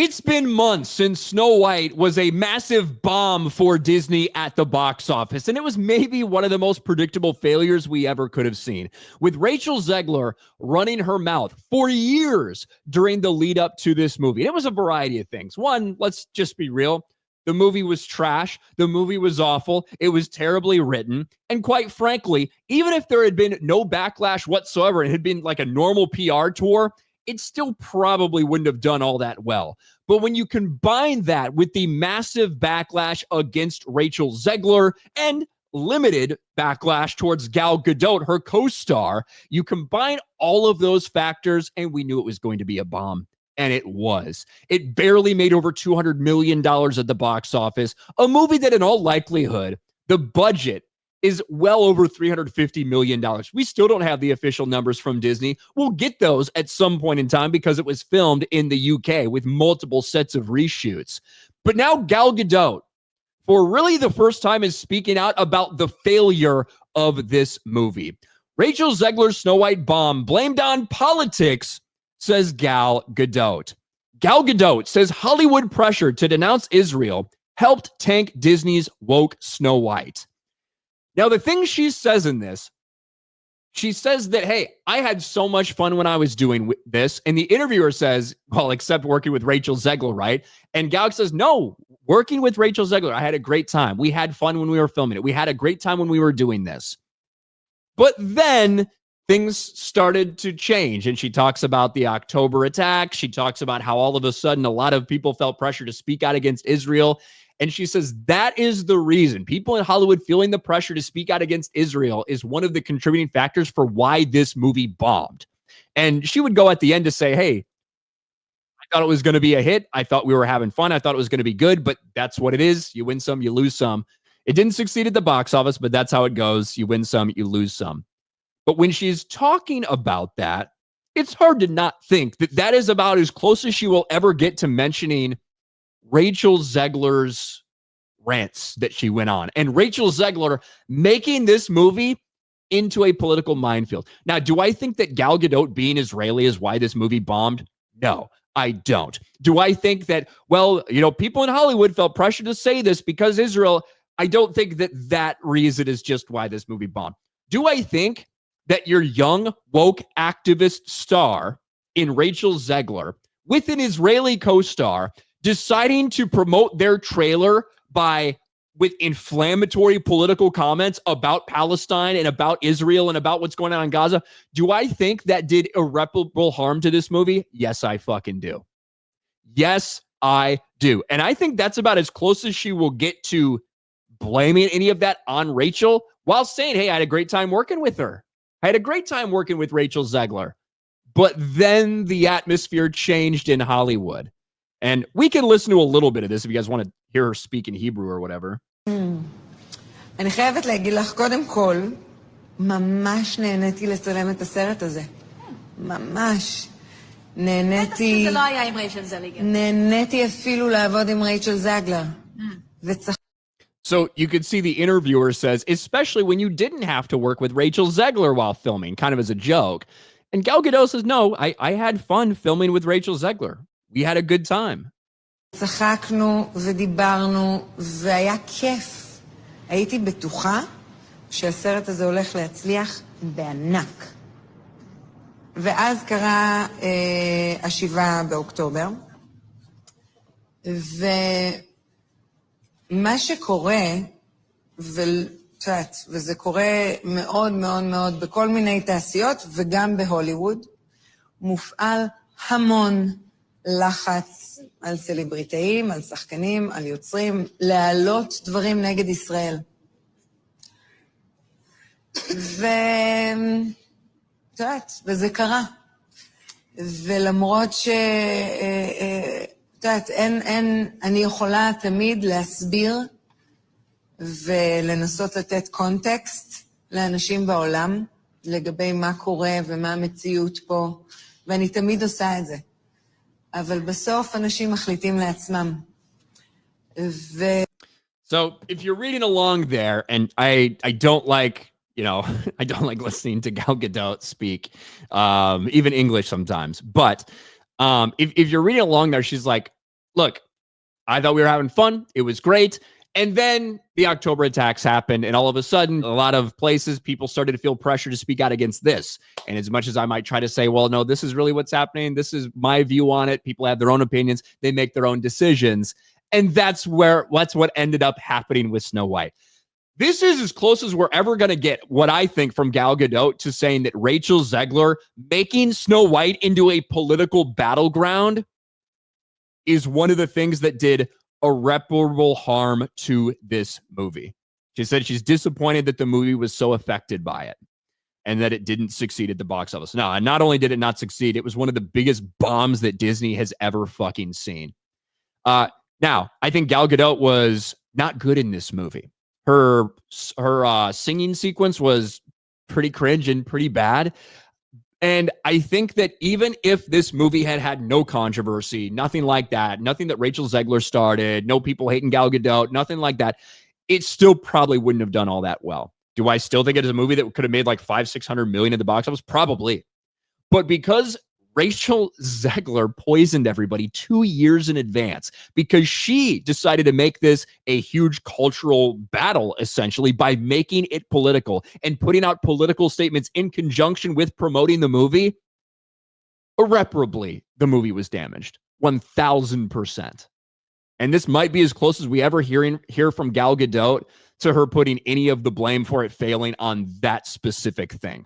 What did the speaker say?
It's been months since Snow White was a massive bomb for Disney at the box office, and it was maybe one of the most predictable failures we ever could have seen, with Rachel Zegler running her mouth for years during the lead up to this movie. And it was a variety of things. One, let's just be real. The movie was trash. The movie was awful. It was terribly written. And quite frankly, even if there had been no backlash whatsoever, it had been like a normal PR tour, it still probably wouldn't have done all that well. But when you combine that with the massive backlash against Rachel Zegler and limited backlash towards Gal Gadot, her co-star, you combine all of those factors and we knew it was going to be a bomb. And it was. It barely made over $200 million at the box office, a movie that in all likelihood, the budget is well over $350 million. We still don't have the official numbers from Disney. We'll get those at some point in time because it was filmed in the UK with multiple sets of reshoots. But now Gal Gadot, for really the first time, is speaking out about the failure of this movie. Rachel Zegler's Snow White bomb blamed on politics, says Gal Gadot. Gal Gadot says Hollywood pressure to denounce Israel helped tank Disney's woke Snow White. Now, the thing she says in this, she says that, hey, I had so much fun when I was doing this. And the interviewer says, well, except working with Rachel Zegler, right? And Gal says, no, working with Rachel Zegler, I had a great time. We had fun when we were filming it. We had a great time when we were doing this. But then things started to change. And she talks about the October attack. She talks about how all of a sudden a lot of people felt pressure to speak out against Israel. And she says that is the reason people in Hollywood feeling the pressure to speak out against Israel is one of the contributing factors for why this movie bombed. And she would go at the end to say, hey, I thought it was going to be a hit. I thought we were having fun. I thought it was going to be good, but that's what it is. You win some, you lose some. It didn't succeed at the box office, but that's how it goes. You win some, you lose some. But when she's talking about that, it's hard to not think that that is about as close as she will ever get to mentioning Rachel Zegler's rants that she went on, and Rachel Zegler making this movie into a political minefield. Now, do I think that Gal Gadot being Israeli is why this movie bombed? No, I don't. Do I think that, well, people in Hollywood felt pressure to say this because Israel? I don't think that that reason is just why this movie bombed. Do I think that your young, woke activist star in Rachel Zegler with an Israeli co-star deciding to promote their trailer with inflammatory political comments about Palestine and about Israel and about what's going on in Gaza, do I think that did irreparable harm to this movie? Yes, I fucking do. Yes, I do. And I think that's about as close as she will get to blaming any of that on Rachel while saying, hey, I had a great time working with her. I had a great time working with Rachel Zegler. But then the atmosphere changed in Hollywood. And we can listen to a little bit of this if you guys want to hear her speak in Hebrew or whatever. אני חייבת להגיד לך, קודם כל, ממש נהניתי לצלם את הסרט הזה. ממש. נהניתי... זה לא היה עם רייצ'ל זגלר. נהניתי אפילו לעבוד עם רייצ'ל זגלר. So you could see the interviewer says, especially when you didn't have to work with Rachel Zegler while filming, kind of as a joke. And Gal Gadot says, no, I had fun filming with Rachel Zegler. We had a good time. צחקנו ודיברנו והיה כיף. הייתי בטוחה שהסרט הזה הולך להצליח בענק. ואז קרה השבעה באוקטובר. ומה שקורה, וזה קורה מאוד מאוד מאוד בכל מיני תעשיות וגם בהוליווד, מופעל המון לחץ על סלבריטאים, על שחקנים, על יוצרים, להעלות דברים נגד ישראל. וזה קרה. ולמרות אני יכולה תמיד להסביר ולנסות לתת קונטקסט לאנשים בעולם, לגבי מה קורה ומה המציאות פה, ואני תמיד עושה את זה. אבל בסוף אנשים מחליטים לעצמם. So if you're reading along there, and I don't like, I don't like listening to Gal Gadot speak, even English sometimes, but if you're reading along there, she's like, look, I thought we were having fun. It was great. And then the October attacks happened, and all of a sudden, a lot of places, people started to feel pressure to speak out against this. And as much as I might try to say, well, no, this is really what's happening, this is my view on it, people have their own opinions, they make their own decisions. And that's what ended up happening with Snow White. This is as close as we're ever going to get, what I think, from Gal Gadot to saying that Rachel Zegler making Snow White into a political battleground is one of the things that did irreparable harm to this movie. She said she's disappointed that the movie was so affected by it and that it didn't succeed at the box office. No, and not only did it not succeed, it was one of the biggest bombs that Disney has ever fucking seen. Now, I think Gal Gadot was not good in this movie. Her singing sequence was pretty cringe and pretty bad. And I think that even if this movie had no controversy, nothing like that, nothing that Rachel Zegler started, no people hating Gal Gadot, nothing like that, it still probably wouldn't have done all that well. Do I still think it is a movie that could have made like $500-600 million at the box office? Probably. But because Rachel Zegler poisoned everybody 2 years in advance, because she decided to make this a huge cultural battle, essentially, by making it political and putting out political statements in conjunction with promoting the movie, irreparably, the movie was damaged. 1,000%. And this might be as close as we ever hear from Gal Gadot to her putting any of the blame for it failing on that specific thing.